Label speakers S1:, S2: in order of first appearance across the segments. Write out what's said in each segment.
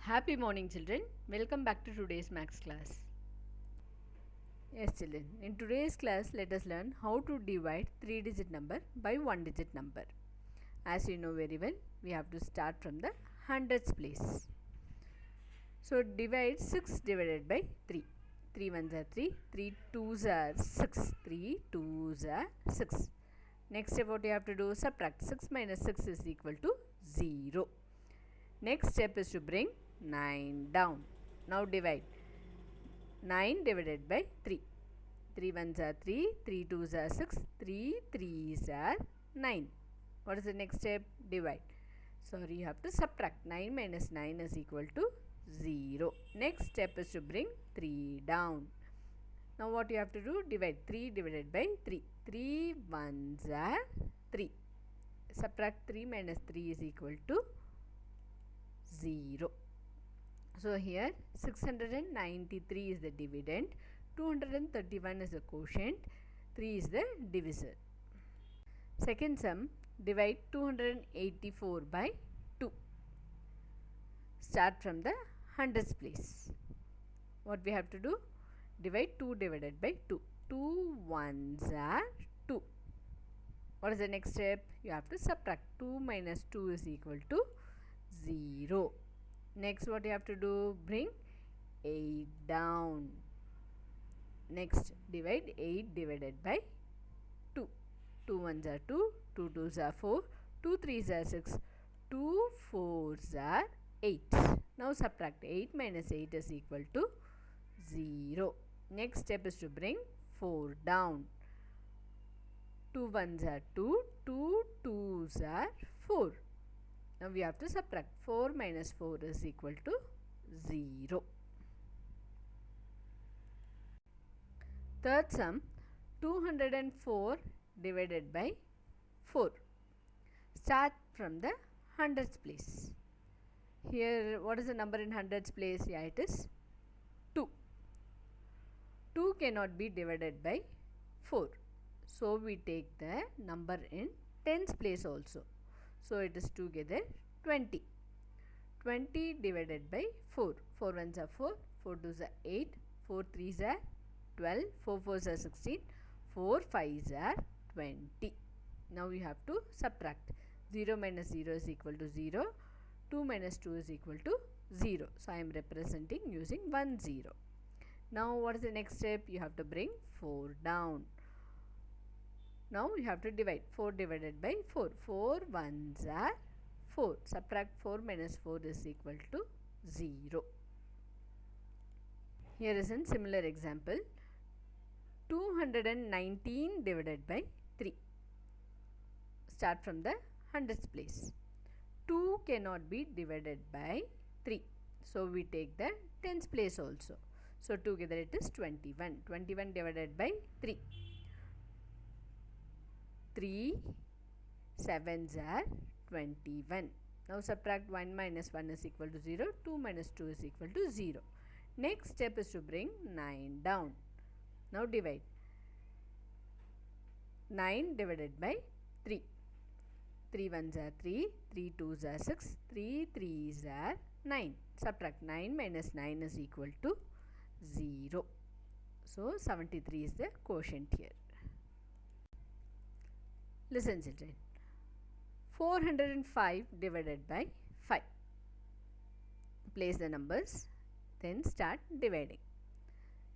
S1: Happy morning, children. Welcome back to today's maths class. Yes, children, in today's class, let us learn how to divide 3-digit number by 1-digit number. As you know very well, we have to start from the hundreds place. So, divide 6 divided by 3. 3 ones are 3, 3 twos are 6, 3 twos are 6. Next step, what you have to do, subtract 6 minus 6 is equal to 0. Next step is to bring 9 down. Now divide 9 divided by 3. 3 ones are 3, 3 twos are 6, 3 threes are 9. What is the next step? Divide. Sorry, you have to subtract. 9 minus 9 is equal to 0. Next step is to bring 3 down. Now what you have to do? Divide 3 divided by 3. 3 ones are 3. Subtract 3 minus 3 is equal to 0. So here 693 is the dividend, 231 is the quotient, 3 is the divisor. Second sum, divide 284 by 2. Start from the hundreds place. What we have to do? Divide 2 divided by 2. 2 ones are 2. What is the next step? You have to subtract. 2 minus 2 is equal to 0. Next, what you have to do? Bring 8 down. Next, divide 8 divided by 2. 2 ones are 2, 2 twos are 4, 2 threes are 6, 2 fours are 8. Now subtract. 8 minus 8 is equal to 0. Next step is to bring 4 down. 2 ones are 2, 2 twos are 4. Now we have to subtract. 4 minus 4 is equal to 0. Third sum, 204 divided by 4. Start from the hundreds place. Here, what is the number in hundreds place? Yeah, it is 2. 2 cannot be divided by 4. So we take the number in tens place also. So it is together 20. 20 divided by 4. 4 ones are 4, 4 twos are 8, 4 threes are 12, 4 fours are 16, 4 fives are 20. Now we have to subtract. 0 minus 0 is equal to 0. 2 minus 2 is equal to 0. So I am representing using 1 0. Now what is the next step? You have to bring 4 down. Now you have to divide. 4 divided by 4. 4 ones are 4. Subtract 4 minus 4 is equal to 0. Here is a similar example. 219 divided by 3. Start from the hundreds place. 2 cannot be divided by 3. So we take the tens place also. So together it is 21. 21 divided by 3. 3 sevens are 21. Now subtract. 1 minus 1 is equal to 0. 2 minus 2 is equal to 0. Next step is to bring 9 down. Now divide. 9 divided by 3. 3 ones are 3, 3 twos are 6, 3 threes are 9. Subtract. 9 minus 9 is equal to 0. So 73 is the quotient here. Listen, children. 405 divided by 5. Place the numbers, then start dividing.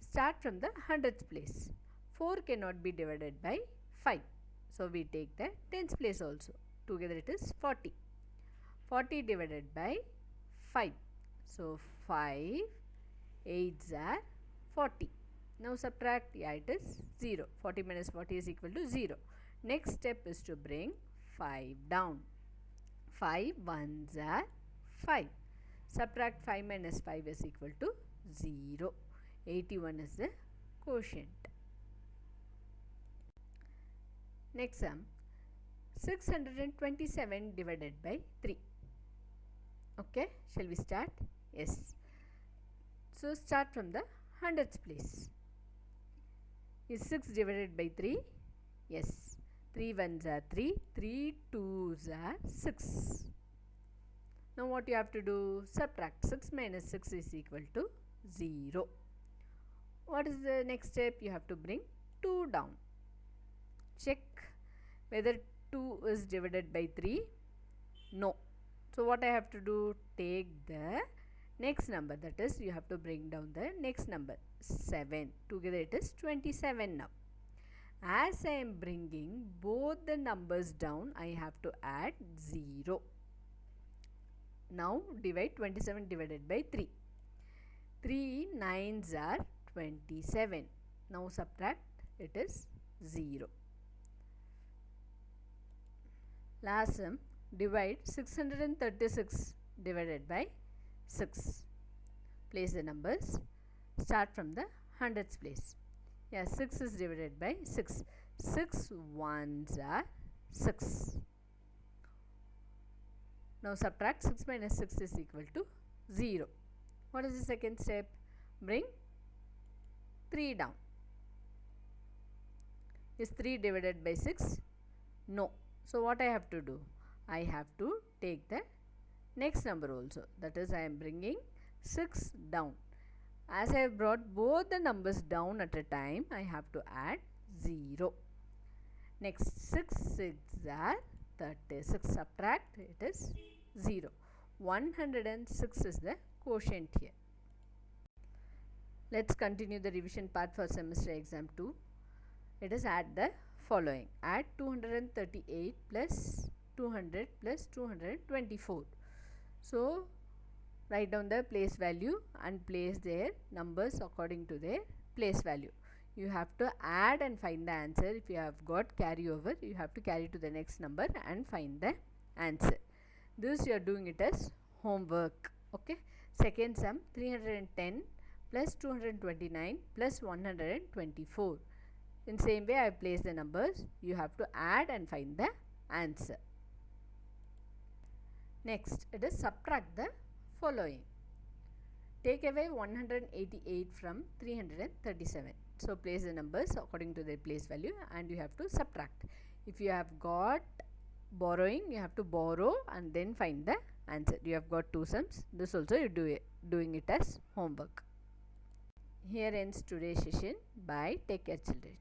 S1: Start from the hundreds place. 4 cannot be divided by 5. So we take the tens place also. Together it is 40. 40 divided by 5. So 5 8s are 40. Now subtract. Yeah, it is 0. 40 minus 40 is equal to 0. Next step is to bring 5 down. 5 ones are 5. Subtract. 5 minus 5 is equal to 0. 81 is the quotient. Next sum, 627 divided by 3. Okay, shall we start? Yes. So start from the hundreds place. Is 6 divided by 3? Yes. 3 ones are 3, 3 twos are 6. Now what you have to do? Subtract 6 minus 6 is equal to 0. What is the next step? You have to bring 2 down. Check whether 2 is divided by 3. No. So what I have to do? Take the next number, that is you have to bring down the next number 7. Together it is 27 now. As I am bringing both the numbers down, I have to add 0. Now divide 27 divided by 3. 3 9s are 27. Now subtract, it is 0. Last sum, divide 636 divided by 6. Place the numbers. Start from the hundreds place. Yeah, 6 is divided by 6. 6 ones are 6. Now subtract 6 minus 6 is equal to 0. What is the second step? Bring 3 down. Is 3 divided by 6? No. So what I have to do? I have to take the next number also. That is, I am bringing 6 down. As I have brought both the numbers down at a time, I have to add 0. Next, 6 6 are 36. Subtract, it is 0. 106 is the quotient here. Let's continue the revision part for semester exam 2. Let us add the following. Add 238 plus 200 plus 224. So write down the place value and place their numbers according to their place value. You have to add and find the answer. If you have got carryover, you have to carry to the next number and find the answer. This you are doing it as homework. Okay. Second sum, 310 plus 229 plus 124. In same way I have placed the numbers. You have to add and find the answer. Next, it is subtract the following. Take away 188 from 337. So place the numbers according to their place value and you have to subtract. If you have got borrowing, you have to borrow and then find the answer. You have got 2 sums. This also you doing it as homework. Here ends today's session. Bye. Take care, children.